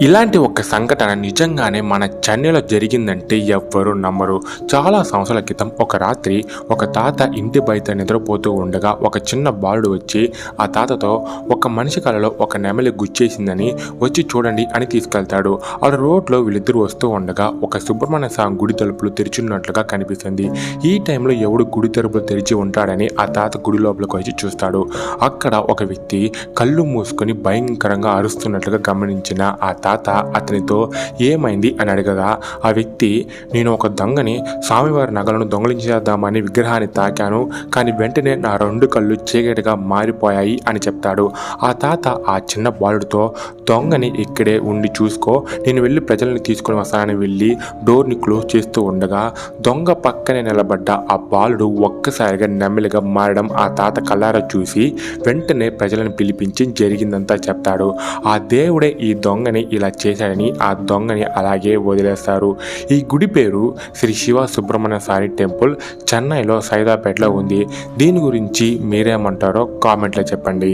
ఇలాంటి ఒక సంఘటన నిజంగానే మన చెన్నైలో జరిగిందంటే ఎవ్వరూ నమ్మరు. చాలా సంవత్సరాల క్రితం ఒక రాత్రి ఒక తాత ఇంటి బయట నిద్రపోతూ ఉండగా ఒక చిన్న బాలుడు వచ్చి ఆ తాతతో ఒక మనిషి కలలో ఒక నెమలి గుచ్చేసిందని వచ్చి చూడండి అని తీసుకెళ్తాడు. ఆ రోడ్లో వీళ్ళిద్దరూ వస్తూ ఉండగా ఒక సుబ్రహ్మణ్య స్వామి గుడి తలుపులు తెరిచినట్లుగా కనిపిస్తుంది. ఈ టైంలో ఎవడు గుడి తలుపులు తెరిచి ఉంటాడని ఆ తాత గుడి లోపలికి వచ్చి చూస్తాడు. అక్కడ ఒక వ్యక్తి కళ్ళు మూసుకొని భయంకరంగా అరుస్తున్నట్లుగా గమనించిన ఆ తాత అతనితో ఏమైంది అని అడగగా ఆ వ్యక్తి, నేను ఒక దొంగని స్వామివారి నగలను దొంగలించేద్దామని విగ్రహాన్ని తాకాను, కానీ వెంటనే నా రెండు కళ్ళు చీకటిగా మారిపోయాయి అని చెప్తాడు. ఆ తాత ఆ చిన్న బాలుడితో, దొంగని ఇక్కడే ఉండి చూసుకో, నేను వెళ్ళి ప్రజల్ని తీసుకొని వస్తానని వెళ్ళి డోర్ని క్లోజ్ చేస్తూ ఉండగా దొంగ పక్కనే నిలబడ్డ ఆ బాలుడు ఒక్కసారిగా నెమ్మలిగా మారడం ఆ తాత కళ్ళారా చూసి వెంటనే ప్రజలను పిలిపించి జరిగిందంతా చెప్తాడు. ఆ దేవుడే ఈ దొంగని ఇలా చేశాడని ఆ దొంగని అలాగే వదిలేస్తారు. ఈ గుడి పేరు శ్రీ శివ సుబ్రహ్మణ్య స్వామి టెంపుల్, చెన్నైలో సైదాపేటలో ఉంది. దీని గురించి మీరేమంటారో కామెంట్లో చెప్పండి.